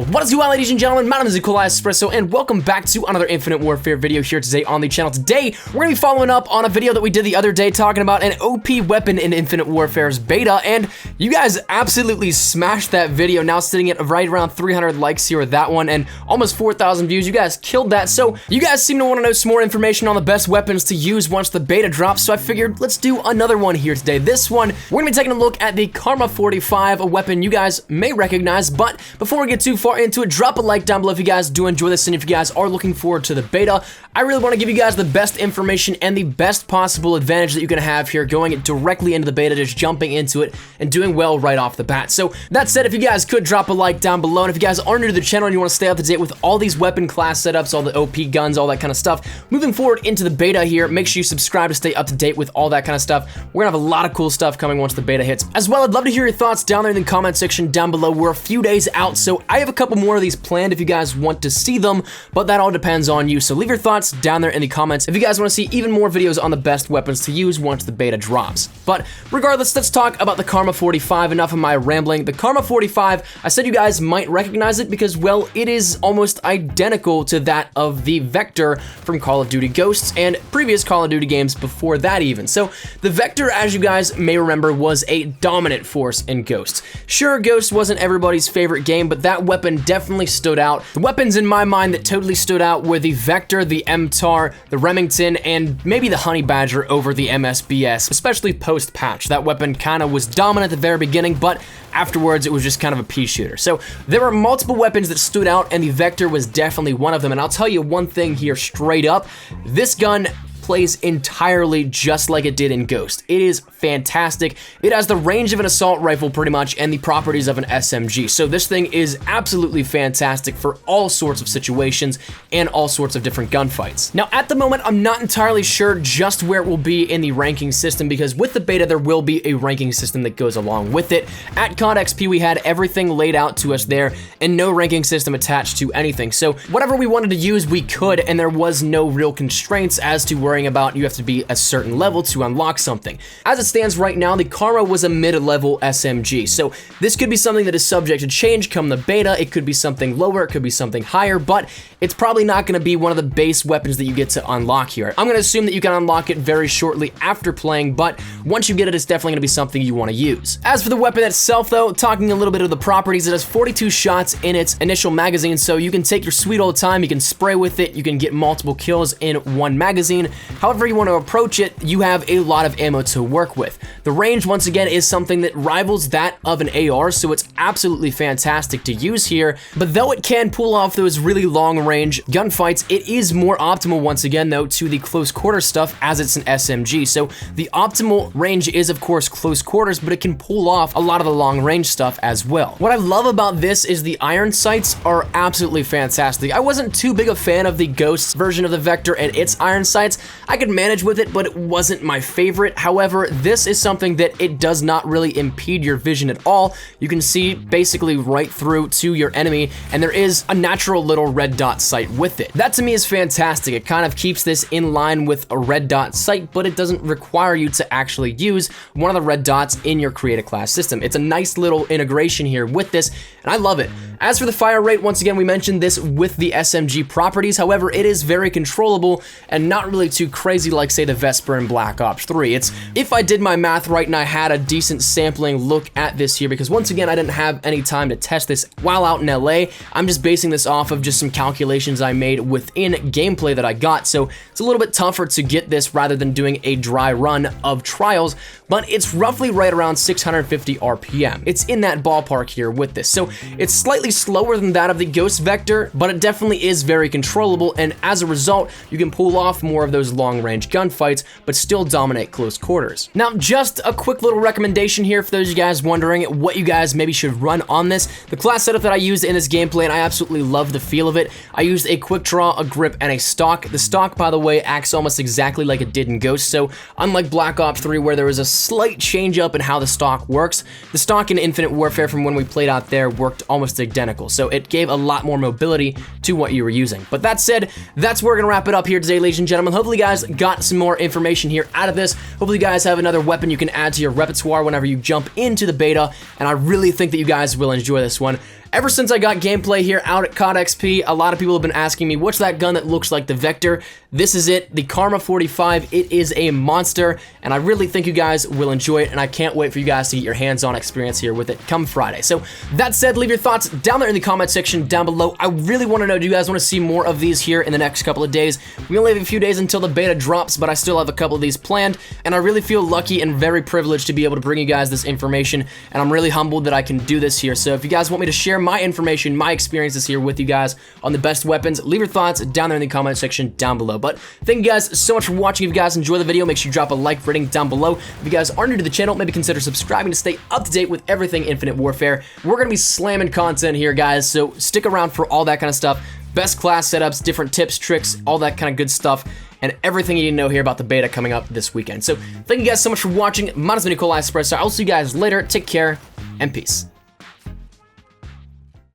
What is going on, ladies and gentlemen? My name is Espresso, and welcome back to another Infinite Warfare video here today on the channel. Today, we're going to be following up on a video that we did the other day talking about an OP weapon in Infinite Warfare's beta, and you guys absolutely smashed that video, now sitting at right around 300 likes here with that one, and almost 4,000 views. You guys killed that, so you guys seem to want to know some more information on the best weapons to use once the beta drops, so I figured let's do another one here today. This one, we're going to be taking a look at the KARMA-45, a weapon you guys may recognize, but before we get too far into it, drop a like down below if you guys do enjoy this, and if you guys are looking forward to the beta. I really want to give you guys the best information and the best possible advantage that you can have here going directly into the beta, just jumping into it and doing well right off the bat. So that said, if you guys could drop a like down below, and if you guys are new to the channel and you want to stay up to date with all these weapon class setups, all the OP guns, all that kind of stuff, moving forward into the beta here, make sure you subscribe to stay up to date with all that kind of stuff. We're gonna have a lot of cool stuff coming once the beta hits. As well, I'd love to hear your thoughts down there in the comment section down below. We're a few days out, so I have a couple more of these planned if you guys want to see them, but that all depends on you. So leave your thoughts down there in the comments if you guys want to see even more videos on the best weapons to use once the beta drops. But regardless, let's talk about the KARMA-45. Enough of my rambling. The KARMA-45, I said you guys might recognize it because, well, it is almost identical to that of the Vector from Call of Duty Ghosts and previous Call of Duty games before that even. So the Vector, as you guys may remember, was a dominant force in Ghosts. Sure, Ghosts wasn't everybody's favorite game, but that weapon definitely stood out. The weapons in my mind that totally stood out were the Vector, the MTAR, the Remington, and maybe the Honey Badger over the MSBS, especially post-patch. That weapon kind of was dominant at the very beginning, but afterwards it was just kind of a pea shooter. So there were multiple weapons that stood out, and the Vector was definitely one of them. And I'll tell you one thing here straight up, this gun plays entirely just like it did in Ghost. It is fantastic. It has the range of an assault rifle pretty much and the properties of an SMG. So this thing is absolutely fantastic for all sorts of situations and all sorts of different gunfights. Now at the moment, I'm not entirely sure just where it will be in the ranking system, because with the beta there will be a ranking system that goes along with it. At COD XP we had everything laid out to us there and no ranking system attached to anything. So whatever we wanted to use we could, and there was no real constraints as to worrying about you have to be a certain level to unlock something. As it stands right now, the KARMA was a mid-level SMG, so this could be something that is subject to change come the beta. It could be something lower, it could be something higher, but it's probably not going to be one of the base weapons that you get to unlock here. I'm going to assume that you can unlock it very shortly after playing, but once you get it, it's definitely going to be something you want to use. As for the weapon itself though, talking a little bit of the properties, it has 42 shots in its initial magazine, so you can take your sweet old time, you can spray with it, you can get multiple kills in one magazine. However you want to approach it, you have a lot of ammo to work with. The range, once again, is something that rivals that of an AR, so it's absolutely fantastic to use here. But though it can pull off those really long range gunfights, it is more optimal, once again, though, to the close quarter stuff, as it's an SMG. So the optimal range is, of course, close quarters, but it can pull off a lot of the long range stuff as well. What I love about this is the iron sights are absolutely fantastic. I wasn't too big a fan of the Ghosts version of the Vector and its iron sights. I could manage with it, but it wasn't my favorite. However, this is something that it does not really impede your vision at all. You can see basically right through to your enemy, and there is a natural little red dot sight with it. That to me is fantastic. It kind of keeps this in line with a red dot sight, but it doesn't require you to actually use one of the red dots in your create a class system. It's a nice little integration here with this, and I love it. As for the fire rate, once again, we mentioned this with the SMG properties. However, it is very controllable and not really too crazy like, say, the Vesper in Black Ops 3. It's, if I did my math right and I had a decent sampling look at this here, because once again, I didn't have any time to test this while out in LA, I'm just basing this off of just some calculations I made within gameplay that I got, so it's a little bit tougher to get this rather than doing a dry run of trials, but it's roughly right around 650 RPM. It's in that ballpark here with this, so it's slightly slower than that of the Ghost Vector, but it definitely is very controllable, and as a result, you can pull off more of those long-range gunfights, but still dominate close quarters. Now, just a quick little recommendation here for those of you guys wondering what you guys maybe should run on this. The class setup that I used in this gameplay, and I absolutely love the feel of it. I used a quick draw, a grip, and a stock. The stock, by the way, acts almost exactly like it did in Ghost, so unlike Black Ops 3 where there was a slight change up in how the stock works, the stock in Infinite Warfare from when we played out there worked almost identical, so it gave a lot more mobility to what you were using. But that said, that's where we're gonna wrap it up here today, ladies and gentlemen. Hopefully you guys got some more information here out of this. Hopefully you guys have another weapon you can add to your repertoire whenever you jump into the beta, and I really think that you guys will enjoy this one. ever since I got gameplay here out at COD XP, a lot of people have been asking me, what's that gun that looks like the Vector? This is it, the KARMA-45. It is a monster, and I really think you guys will enjoy it, and I can't wait for you guys to get your hands-on experience here with it come Friday. So that said, leave your thoughts down there in the comment section down below. I really want to know, do you guys want to see more of these here in the next couple of days? We only have a few days until the beta drops, but I still have a couple of these planned, and I really feel lucky and very privileged to be able to bring you guys this information, and I'm really humbled that I can do this here. So if you guys want me to share my information, my experiences here with you guys on the best weapons, leave your thoughts down there in the comment section down below. But thank you guys so much for watching. If you guys enjoy the video, make sure you drop a like rating down below. If you guys are new to the channel, maybe consider subscribing to stay up to date with everything Infinite Warfare. We're gonna be slamming content here, guys, so stick around for all that kind of stuff. Best class setups, different tips, tricks, all that kind of good stuff, and everything you need to know here about the beta coming up this weekend. So thank you guys so much for watching. My name is Nikolai Espresso. I'll see you guys later. Take care and peace.